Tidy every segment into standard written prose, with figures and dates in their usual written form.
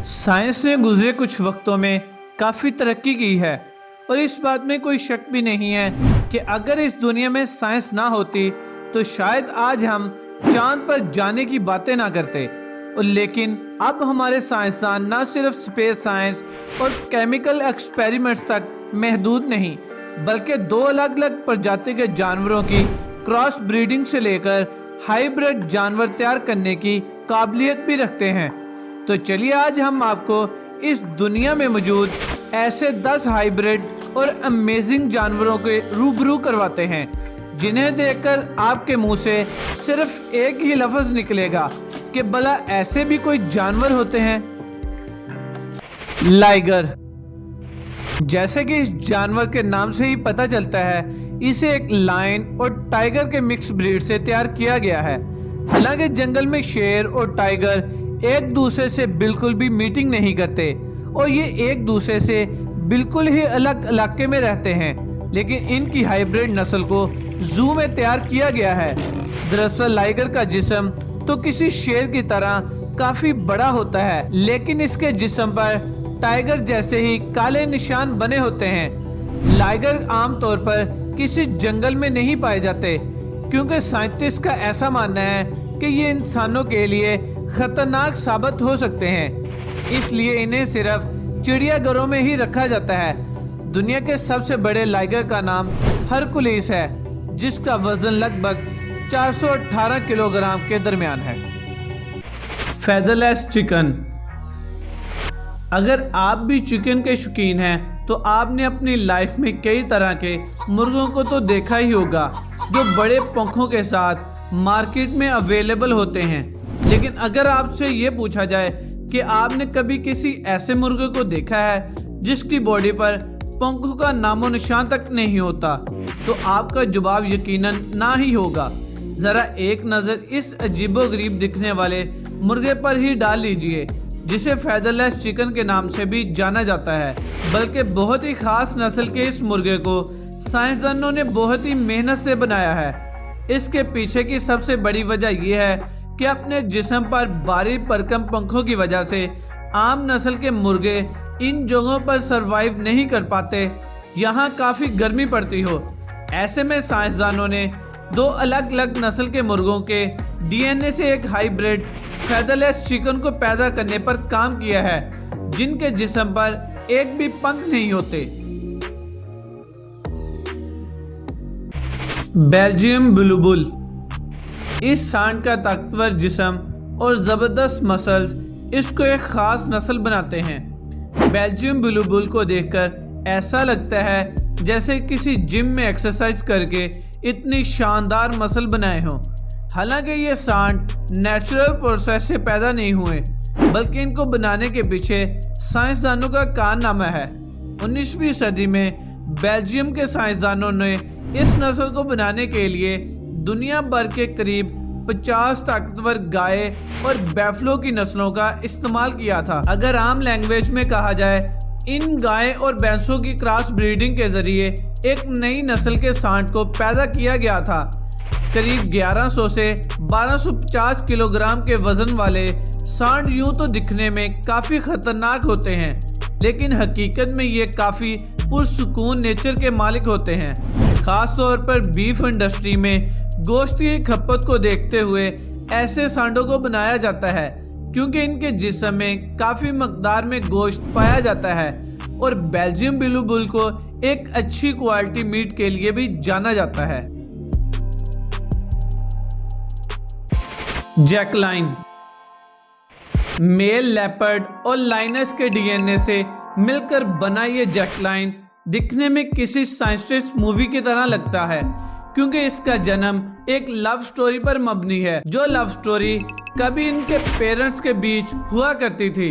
Science ने गुजरे कुछ वक्तों में काफ़ी तरक्की की है और इस बात में कोई शक भी नहीं है कि अगर इस दुनिया में साइंस ना होती तो शायद आज हम चांद पर जाने की बातें ना करते। और लेकिन अब हमारे साइंसदान न सिर्फ स्पेस साइंस और केमिकल एक्सपेरिमेंट्स तक महदूद नहीं बल्कि दो अलग अलग प्रजाति के जानवरों की क्रॉस ब्रीडिंग से लेकर हाइब्रिड जानवर तैयार करने की काबिलियत भी रखते हैं। तो चलिए आज हम आपको इस दुनिया में मौजूद ऐसे 10 हाइब्रिड और अमेजिंग जानवरों के रूबरू करवाते हैं जिन्हें देखकर आपके मुंह से सिर्फ एक ही लफ्ज निकलेगा कि भला ऐसे भी कोई जानवर होते हैं। लाइगर। जैसे कि इस जानवर के नाम से ही पता चलता है, इसे एक लायन और टाइगर के मिक्स ब्रीड से तैयार किया गया है। हालांकि जंगल में शेर और टाइगर एक दूसरे से बिल्कुल भी मीटिंग नहीं करते और ये एक दूसरे से बिल्कुल ही अलग इलाके में रहते हैं, लेकिन इनकी हाइब्रिड नस्ल को जू में तैयार किया गया है। दरअसल लाइगर का जिस्म तो किसी शेर की तरह काफी बड़ा होता है, लेकिन इसके जिस्म पर टाइगर जैसे ही काले निशान बने होते हैं। लाइगर आमतौर पर किसी जंगल में नहीं पाए जाते क्योंकि साइंटिस्ट का ऐसा मानना है कि ये इंसानों के लिए खतरनाक साबित हो सकते हैं, इसलिए इन्हें सिर्फ चिड़ियाघरों में ही रखा जाता है। दुनिया के सबसे बड़े लाइगर का नाम हरकुलिस है, जिसका वजन लगभग 418 किलोग्राम के दरमियान है। फेदरलेस चिकन। अगर आप भी चिकन के शौकीन हैं तो आपने अपनी लाइफ में कई तरह के मुर्गों को तो देखा ही होगा जो बड़े पंखों के साथ मार्केट में अवेलेबल होते हैं। लेकिन अगर आपसे ये पूछा जाए कि आपने कभी किसी ऐसे मुर्गे को देखा है जिसकी बॉडी पर पंखों का नामो निशान तक नहीं होता, तो आपका जवाब यकीनन ना ही होगा। ज़रा एक नज़र इस अजीबोगरीब दिखने वाले मुर्गे पर ही डाल लीजिए, जिसे फेदरलेस चिकन के नाम से भी जाना जाता है। बल्कि बहुत ही खास नस्ल के इस मुर्गे को साइंसदानों ने बहुत ही मेहनत से बनाया है। इसके पीछे की सबसे बड़ी वजह यह है कि अपने जिस्म पर बारीक भरकम पंखों की वजह से आम नस्ल के मुर्गे इन जगहों पर सरवाइव नहीं कर पाते, यहाँ काफ़ी गर्मी पड़ती हो। ऐसे में साइंसदानों ने दो अलग अलग नस्ल के मुर्गों के डीएनए से एक हाइब्रिड फेदरलेस चिकन को पैदा करने पर काम किया है, जिनके जिस्म पर एक भी पंख नहीं होते। बेल्जियम बुलबुल। इस सांड का ताकतवर जिस्म और ज़बरदस्त मसल्स इसको एक ख़ास नस्ल बनाते हैं। बेल्जियम बुलबुल को देखकर ऐसा लगता है जैसे किसी जिम में एक्सरसाइज करके इतनी शानदार मसल बनाए हों। हालांकि ये सांड नेचुरल प्रोसेस से पैदा नहीं हुए, बल्कि इनको बनाने के पीछे साइंसदानों का कारनामा है। 19वीं सदी में बेल्जियम के साइंसदानों ने इस नस्ल को बनाने के लिए दुनिया भर के करीब 50 ताकतवर गाय और बैफलो की नस्लों का इस्तेमाल किया था। अगर आम लैंग्वेज में कहा जाए, इन गाय और भैंसों की क्रॉस ब्रीडिंग के जरिए एक नई नस्ल के सांड को पैदा किया गया था। करीब 1100 से 1250 किलोग्राम के वजन वाले सांड यूं तो दिखने में काफ़ी खतरनाक होते हैं, लेकिन हकीकत में ये काफ़ी पुरसुकून नेचर के मालिक होते हैं। ख़ास तौर पर बीफ इंडस्ट्री में गोश्त की खपत को देखते हुए ऐसे सांडों को बनाया जाता है, क्योंकि इनके जिस्म में काफ़ी मकदार में गोश्त पाया जाता है और बेल्जियम बुलबुल को एक अच्छी क्वालिटी मीट के लिए भी जाना जाता है। जैकलाइन। मेल लेपर्ड और लाइनस के डीएनए से मिलकर बना ये जैकलाइन दिखने में किसी साइंटिस्ट मूवी की तरह लगता है, क्योंकि इसका जन्म एक लव स्टोरी पर मबनी है, जो लव स्टोरी कभी इनके पेरेंट्स के बीच हुआ करती थी।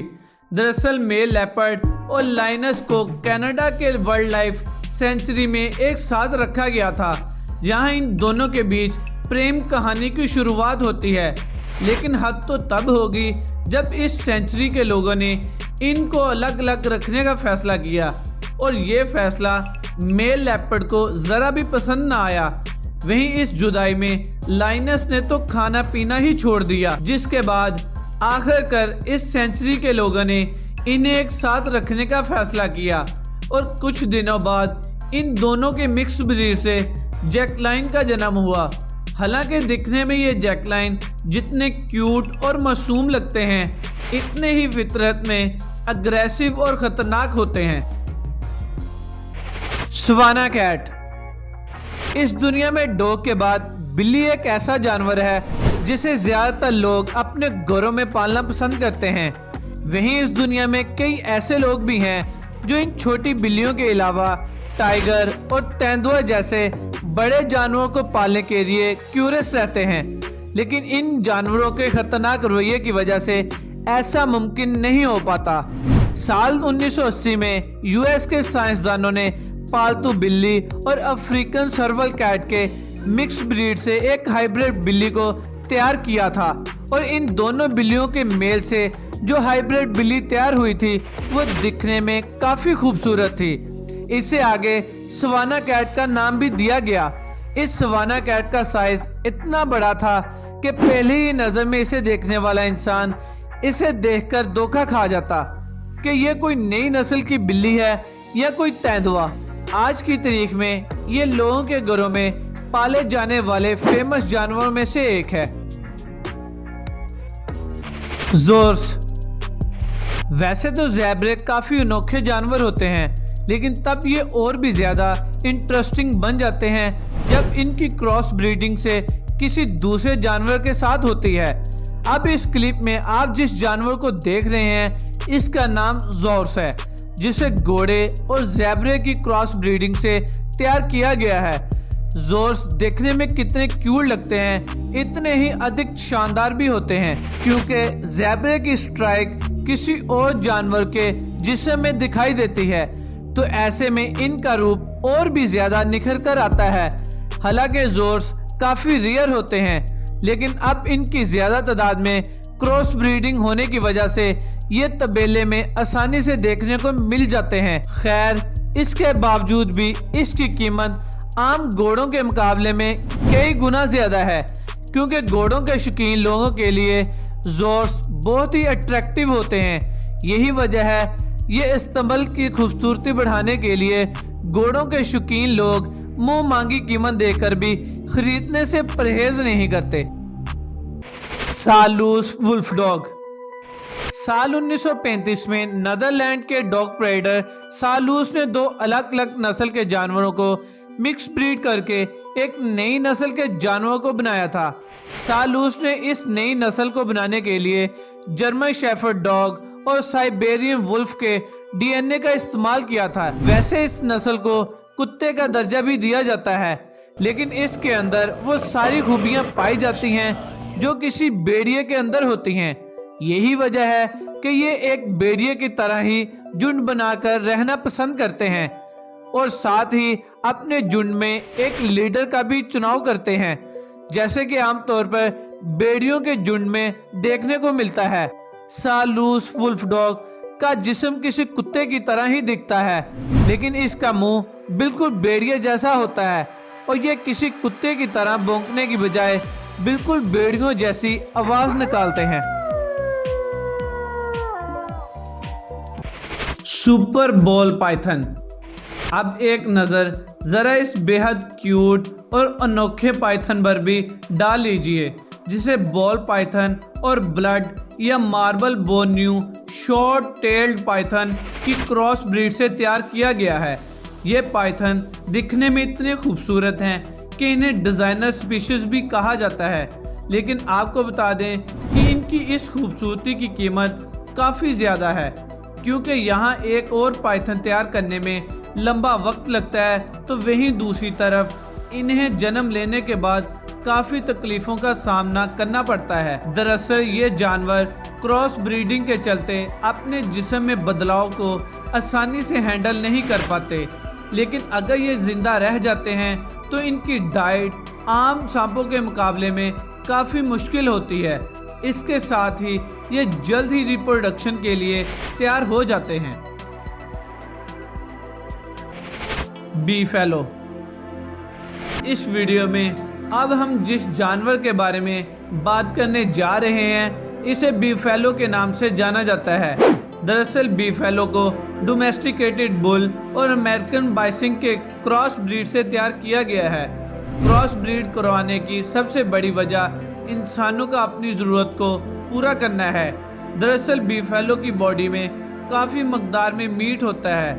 दरअसल मेल लेपर्ड और लाइनस को कनाडा के वाइल्ड लाइफ सेंचुरी में एक साथ रखा गया था, जहां इन दोनों के बीच प्रेम कहानी की शुरुआत होती है। लेकिन हद तो तब होगी जब इस सेंचुरी के लोगों ने इनको अलग अलग रखने का फैसला किया और ये फैसला मेल लेपर्ड को ज़रा भी पसंद ना आया। वहीं इस जुदाई में लाइनस ने तो खाना पीना ही छोड़ दिया, जिसके बाद आखिरकार इस सेंचुरी के लोगों ने इन्हें एक साथ रखने का फैसला किया और कुछ दिनों बाद इन दोनों के मिक्स ब्रीड से जैकलाइन का जन्म हुआ। हालांकि दिखने में ये जैकलाइन जितने क्यूट और मासूम लगते हैं, इतने ही फितरत में अग्रेसिव और ख़तरनाक होते हैं। Savannah cat. इस दुनिया में डॉग के बाद बिल्ली एक ऐसा जानवर है जिसे ज़्यादातर लोग अपने घरों में पालना पसंद करते हैं। वहीं इस दुनिया में कई ऐसे लोग भी हैं जो इन छोटी बिल्लियों के अलावा टाइगर और तेंदुआ जैसे बड़े जानवरों को पालने के लिए क्यूरियस रहते हैं, लेकिन इन जानवरों के खतरनाक रवैये की वजह से ऐसा मुमकिन नहीं हो पाता। साल 1980 में यूएस के साइंसदानों ने पालतू बिल्ली और अफ्रीकन सर्वल कैट के मिक्स ब्रीड से एक हाइब्रिड बिल्ली को तैयार किया था और इन दोनों बिल्लियों के मेल से जो हाइब्रिड बिल्ली तैयार हुई थी वो दिखने में काफ़ी खूबसूरत थी। इसे आगे सवाना कैट का नाम भी दिया गया। इस सवाना कैट का साइज इतना बड़ा था कि पहली ही नज़र में इसे देखने वाला इंसान इसे देखकर धोखा खा जाता कि ये कोई नई नस्ल की बिल्ली है या कोई तेंदुआ। आज की तारीख में ये लोगों के घरों में पाले जाने वाले फेमस जानवरों में से एक है। ज़ोर्स। वैसे तो ज़ेब्रे काफ़ी अनोखे जानवर होते हैं, लेकिन तब ये और भी ज़्यादा इंटरेस्टिंग बन जाते हैं जब इनकी क्रॉस ब्रीडिंग से किसी दूसरे जानवर के साथ होती है। अब इस क्लिप में आप जिस जानवर को देख रहे हैं इसका नाम ज़ोर्स है, जिसे घोड़े और ज़ेब्रे की क्रॉस ब्रीडिंग से तैयार किया गया है। ज़ोर्स देखने में कितने क्यूट लगते हैं, इतने ही अधिक शानदार भी होते हैं, क्योंकि ज़ेब्रे की स्ट्राइक किसी और जानवर के जिस्म में दिखाई देती है, तो ऐसे में इनका रूप और भी ज़्यादा निखर कर आता है। हालांकि ज़ोर्स काफ़ी रेयर होते हैं, लेकिन अब इनकी ज़्यादा तादाद में क्रॉस ब्रीडिंग होने की वजह से ये तबेले में आसानी से देखने को मिल जाते हैं। खैर, इसके बावजूद भी इसकी कीमत आम घोड़ों के मुकाबले में कई गुना ज़्यादा है, क्योंकि घोड़ों के शौकीन लोगों के लिए ज़ोर्स बहुत ही अट्रैक्टिव होते हैं। यही वजह है ये इस्तेमाल की खूबसूरती बढ़ाने के लिए घोड़ों के शौकीन लोग मुंह मांगी कीमत देकर भी खरीदने से परहेज नहीं करते। सालूस वुल्फ डॉग। साल 1935 में नीदरलैंड के डॉग ब्रीडर सालूस ने दो अलग अलग नस्ल के जानवरों को मिक्स ब्रीड करके एक नई नस्ल के जानवरों को बनाया था। सालूस ने इस नई नस्ल को बनाने के लिए जर्मन शेफर्ड डॉग और साइबेरियन वुल्फ के डीएनए का इस्तेमाल किया था। वैसे इस नस्ल को कुत्ते का दर्जा भी दिया जाता है, लेकिन इसके अंदर वो सारी खूबियां पाई जाती हैं जो किसी भेड़िए के अंदर होती हैं। यही वजह है कि ये एक भेड़िए की तरह ही झुंड बनाकर रहना पसंद करते हैं और साथ ही अपने झुंड में एक लीडर का भी चुनाव करते हैं, जैसे कि आमतौर पर भेड़ियों के झुंड में देखने को मिलता है। सालूस वुल्फ डॉग का जिस्म किसी कुत्ते की तरह ही दिखता है, लेकिन इसका मुंह बिल्कुल भेड़िए जैसा होता है और ये किसी कुत्ते की तरह भौंकने की बजाय बिल्कुल भेड़ियों जैसी आवाज निकालते हैं। Super ball Python. अब एक नज़र ज़रा इस बेहद क्यूट और अनोखे पाइथन पर भी डाल लीजिए, जिसे बॉल पाइथन और ब्लड या मार्बल बोन्यू शॉर्ट टेल्ड पाइथन की क्रॉस ब्रीड से तैयार किया गया है। ये पाइथन दिखने में इतने खूबसूरत हैं कि इन्हें डिज़ाइनर स्पीशीज भी कहा जाता है, लेकिन आपको बता दें कि इनकी इस खूबसूरती की कीमत काफ़ी ज़्यादा है, क्योंकि यहाँ एक और पाइथन तैयार करने में लंबा वक्त लगता है, तो वहीं दूसरी तरफ इन्हें जन्म लेने के बाद काफ़ी तकलीफ़ों का सामना करना पड़ता है। दरअसल ये जानवर क्रॉस ब्रीडिंग के चलते अपने जिस्म में बदलाव को आसानी से हैंडल नहीं कर पाते, लेकिन अगर ये ज़िंदा रह जाते हैं तो इनकी डाइट आम सांपों के मुकाबले में काफ़ी मुश्किल होती है। इसके साथ ही ये जल्द ही रिप्रोडक्शन के लिए तैयार हो जाते हैं। बीफेलो। इस वीडियो में अब हम जिस जानवर के बारे में बात करने जा रहे हैं इसे बीफेलो के नाम से जाना जाता है। दरअसल बीफेलो को डोमेस्टिकेटेड बुल और अमेरिकन बाइसन के क्रॉस ब्रीड से तैयार किया गया है। क्रॉस ब्रीड करवाने की सबसे बड़ी वजह इंसानों का अपनी ज़रूरत को पूरा करना है। दरअसल बीफेलो की बॉडी में काफ़ी मकदार में मीट होता है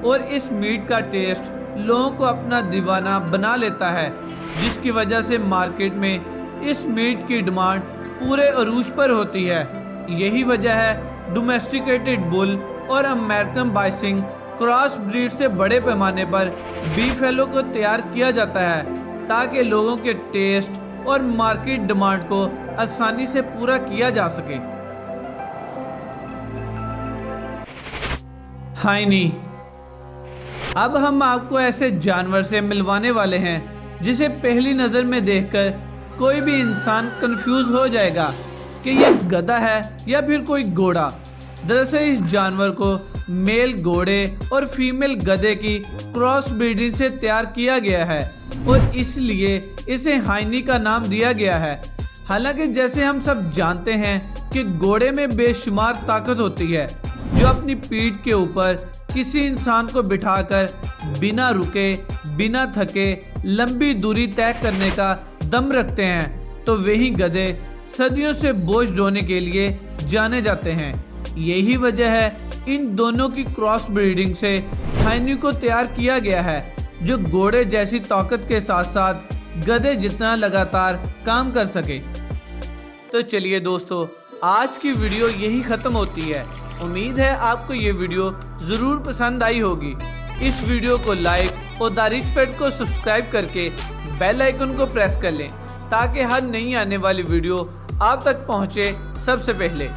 और इस मीट का टेस्ट लोगों को अपना दीवाना बना लेता है, जिसकी वजह से मार्केट में इस मीट की डिमांड पूरे अरूज पर होती है। यही वजह है डोमेस्टिकेटेड बुल और अमेरिकन बाइसन क्रॉस ब्रीड से बड़े पैमाने पर बीफेलो को तैयार किया जाता है, ताकि लोगों के टेस्ट और मार्केट डिमांड को आसानी से पूरा किया जा सके। हाइनी। अब हम आपको ऐसे जानवर से मिलवाने वाले हैं जिसे पहली नज़र में देखकर कोई भी इंसान कंफ्यूज हो जाएगा कि यह गधा है या फिर कोई घोड़ा। दरअसल इस जानवर को मेल घोड़े और फीमेल गधे की क्रॉस ब्रीडिंग से तैयार किया गया है और इसलिए इसे हाइनी का नाम दिया गया है। हालांकि जैसे हम सब जानते हैं कि घोड़े में बेशुमार ताकत होती है, जो अपनी पीठ के ऊपर किसी इंसान को बिठाकर बिना रुके बिना थके लंबी दूरी तय करने का दम रखते हैं, तो वही गधे सदियों से बोझ ढोने के लिए जाने जाते हैं। यही वजह है इन दोनों की क्रॉस ब्रीडिंग से हाइनी को तैयार किया गया है, जो घोड़े जैसी ताकत के साथ साथ गधे जितना लगातार काम कर सके। तो चलिए दोस्तों, आज की वीडियो यही ख़त्म होती है। उम्मीद है आपको ये वीडियो ज़रूर पसंद आई होगी। इस वीडियो को लाइक और द रिच फैक्ट को सब्सक्राइब करके बेल आइकन को प्रेस कर लें, ताकि हर नई आने वाली वीडियो आप तक पहुँचे सबसे पहले।